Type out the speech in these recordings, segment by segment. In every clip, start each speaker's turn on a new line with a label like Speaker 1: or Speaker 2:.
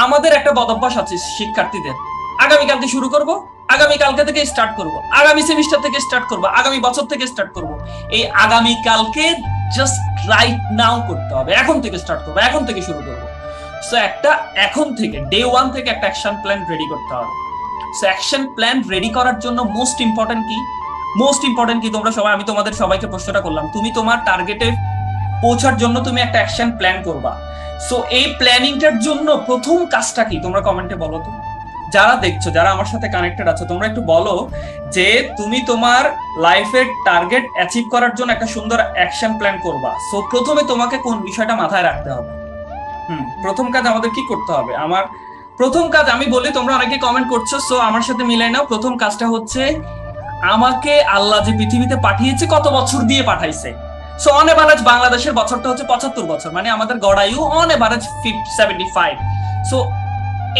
Speaker 1: আমাদের একটা বদভ্যাস আছে শিক্ষার্থীদের, আগামীকালকে শুরু করব, আগামীকালকে থেকে স্টার্ট করব, আগামী সেমিস্টার থেকে স্টার্ট করব, আগামী বছর থেকে স্টার্ট করব। এই আগামীকালকে জাস্ট রাইট নাও করতে হবে, এখন থেকে স্টার্ট করবো, এখন থেকে শুরু করবো। সো একটা এখন থেকে ডে ওয়ান থেকে একটা অ্যাকশন প্ল্যান রেডি করতে হবে। সো অ্যাকশন প্ল্যান রেডি করার জন্য মোস্ট ইম্পর্টেন্ট কি, মোস্ট ইম্পর্টেন্ট কি তোমরা সবাই, আমি তোমাদের সবাইকে প্রশ্নটা করলাম, তুমি তোমার টার্গেটে পৌঁছার জন্য তুমি একটা অ্যাকশন প্ল্যান করবা। সো এই প্ল্যানিংটার জন্য প্রথম কাজটা কি তোমরা কমেন্টে বলো তো। যারা দেখছো, যারা আমার সাথে কানেক্টেড আছো, তোমরা একটু বলো যে তুমি তোমার লাইফের টার্গেট অ্যাচিভ করার জন্য একটা সুন্দর অ্যাকশন প্ল্যান করবা। সো প্রথমে তোমাকে কোন বিষয়টা মাথায় রাখতে হবে? প্রথম কাজ আমাদের কি করতে হবে? আমার প্রথম কাজ আমি বলি, তোমরা অনেকে কমেন্ট করছো, সো আমার সাথে মিলাই নাও। প্রথম কাজটা হচ্ছে আমাকে আল্লাহ যে পৃথিবীতে পাঠিয়েছে কত বছর দিয়ে পাঠাইছে। সো অন এভারেজ বাংলাদেশের বছরটা হচ্ছে 75 বছর, মানে আমাদের গড়ায়ু অন এভারেজ 75। সো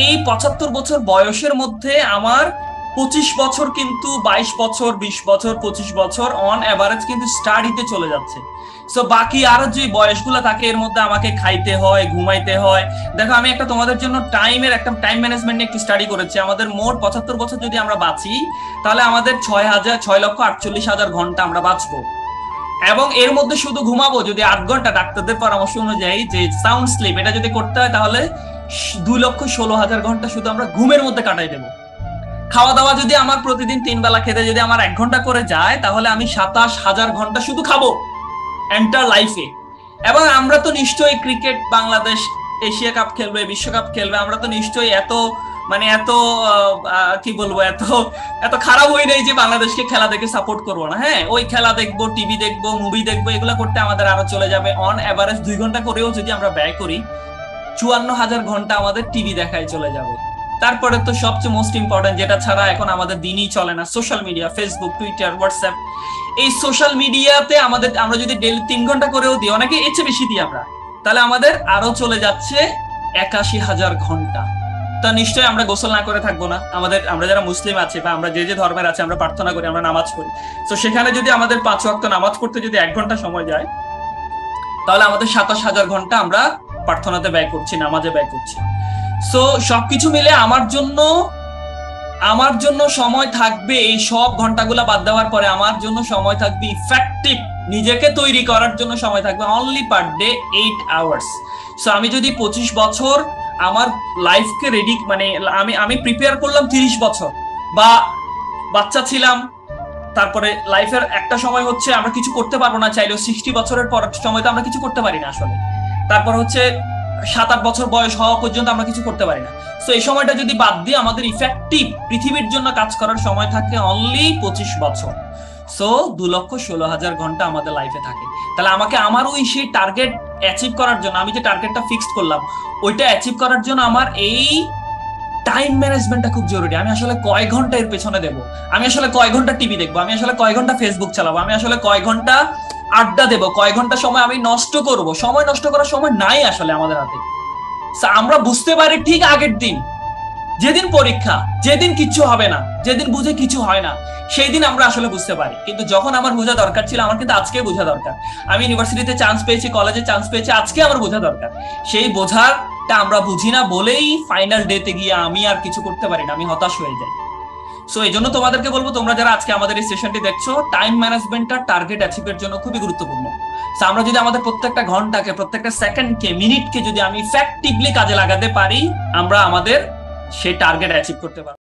Speaker 1: এই 75 বছর বয়সের মধ্যে আমার 25 বছর কিন্তু 22 বছর 20 বছর 25 বছর অন এভারেজ কিন্তু স্টাডিতে চলে যাচ্ছে। সো বাকি আরো যে বয়সগুলো থাকে এর মধ্যে আমাকে খাইতে হয়, ঘুমাইতে হয়। দেখো আমি একটা তোমাদের জন্য একটা টাইম ম্যানেজমেন্ট নিয়ে একটু স্টাডি করেছি। আমাদের মোট 75 বছর যদি আমরা বাঁচি, তাহলে আমাদের 6,48,000 ঘন্টা আমরা বাঁচবো। এবং এর মধ্যে শুধু ঘুমাবো যদি 8 ঘন্টা, ডাক্তারদের পরামর্শ অনুযায়ী যে সাউন্ড স্লিপ, এটা যদি করতে হয় তাহলে 2,16,000 ঘন্টা শুধু আমরা ঘুমের মধ্যে কাটাই দেবো। খাওয়া দাওয়া যদি আমার প্রতিদিন 3 বেলা খেতে যদি আমার 1 ঘন্টা করে যায়, তাহলে আমি 27,000 ঘন্টা শুধু খাবো এন্টার লাইফে। এবং আমরা তো নিশ্চয়ই ক্রিকেট, বাংলাদেশ এশিয়া কাপ খেলবে, বিশ্বকাপ খেলবে, আমরা তো নিশ্চয়ই এত এত কি বলবো, এত এত খারাপ হই নাই যে বাংলাদেশকে খেলা দেখে সাপোর্ট করবো না। হ্যাঁ, ওই খেলা দেখবো, টিভি দেখবো, মুভি দেখবো, এগুলো করতে আমাদের আরো চলে যাবে অন এভারেজ 2 ঘন্টা করেও যদি আমরা ব্যয় করি, 54,000 ঘন্টা আমাদের টিভি দেখায় চলে যাবে। তারপরে তো সবচেয়ে মোস্ট ইম্পর্টেন্ট, যেটা ছাড়া এখন আমাদের দিনই চলে না, social media, Facebook, Twitter, WhatsApp. এই সোশ্যাল মিডিয়াতে আমরা যদি ডেইলি 3 ঘন্টা করেও দিই, অনেকে এর চেয়ে বেশি দিই আমরা, তাহলে আমাদের আরো চলে যাচ্ছে 81,000 ঘন্টা। তা নিশ্চয়ই আমরা গোসল না করে থাকবো না। আমরা যারা মুসলিম আছে বা আমরা যে যে ধর্মের আছে, আমরা প্রার্থনা করি, আমরা নামাজ পড়ি। তো সেখানে যদি আমাদের 5 ওয়াক্ত নামাজ পড়তে যদি 1 ঘন্টা সময় যায়, তাহলে আমাদের 27,000 ঘন্টা আমরা প্রার্থনাতে ব্যয় করছি, নামাজে ব্যয় করছি। সো সবকিছু মিলে আমার জন্য সময় থাকবে, এই সব ঘন্টাগুলো বাদ দেওয়ার পরে আমার জন্য সময় থাকবে ইফেক্টিভ নিজেকে তৈরি করার জন্য সময় থাকবে only per day 8 hours. So আমি যদি 25 বছর আমার লাইফকে রেডি, আমি প্রিপেয়ার করলাম 30 বছর, বা বাচ্চা ছিলাম, তারপরে লাইফের একটা সময় হচ্ছে আমরা কিছু করতে পারবো না চাইলেও, 60 বছরের পর সময় তো আমরা কিছু করতে পারি না আসলে। তারপর হচ্ছে 7-8 বছর বয়স হওয়া পর্যন্ত আমরা কিছু করতে পারি না। সো এই সময়টা যদি বাদ দিয়ে আমাদের ইফেক্টিভ পৃথিবীর জন্য কাজ করার সময় থাকে অনলি 25 বছর। সো 2,16,000 ঘন্টা আমাদের লাইফে থাকে। তাহলে আমাকে আমার ওই সেই টার্গেট অ্যাচিভ করার জন্য, আমি যে টার্গেটটা ফিক্সড করলাম ওইটা অ্যাচিভ করার জন্য আমার এই টাইম ম্যানেজমেন্টটা খুব জরুরি। আমি আসলে কয় ঘন্টা এর পেছনে দেবো, আমি আসলে কয় ঘন্টা টিভি দেখবো, আমি আসলে কয় ঘন্টা ফেসবুক চালাবো, আমি আসলে কয় ঘন্টা আড্ডা দেবো, কয় ঘন্টা সময় আমি নষ্ট করব। সময় নষ্ট করার সময় নাই আসলে আমাদের হাতে। আমরা বুঝতে পারি ঠিক আগের দিন, যেদিন পরীক্ষা, যেদিন কিচ্ছু হবে না, যেদিন বুঝে কিছু হয় না, সেই দিন আমরা আসলে বুঝতে পারি। কিন্তু যখন আমার বোঝা দরকার ছিল, আমার কিন্তু আজকে বোঝা দরকার। আমি ইউনিভার্সিটিতে চান্স পেয়েছি, কলেজে চান্স পেয়েছি, আজকে আমার বোঝা দরকার। সেই বোঝাটা আমরা বুঝি না বলেই ফাইনাল ডেতে গিয়ে আমি আর কিছু করতে পারি না, আমি হতাশ হয়ে যাই। সো এই জন্য তোমাদেরকে বলবো, তোমরা যারা আজকে আমাদের এই সেশনটি দেখছো, টাইম ম্যানেজমেন্টটা টার্গেট অ্যাচিভের জন্য খুবই গুরুত্বপূর্ণ। আমরা যদি আমাদের প্রত্যেকটা ঘন্টাকে, প্রত্যেকটা সেকেন্ডকে, মিনিটকে যদি আমি ইফেক্টিভলি কাজে লাগাতে পারি, আমরা আমাদের সেই টার্গেট অ্যাচিভ করতে পারবো।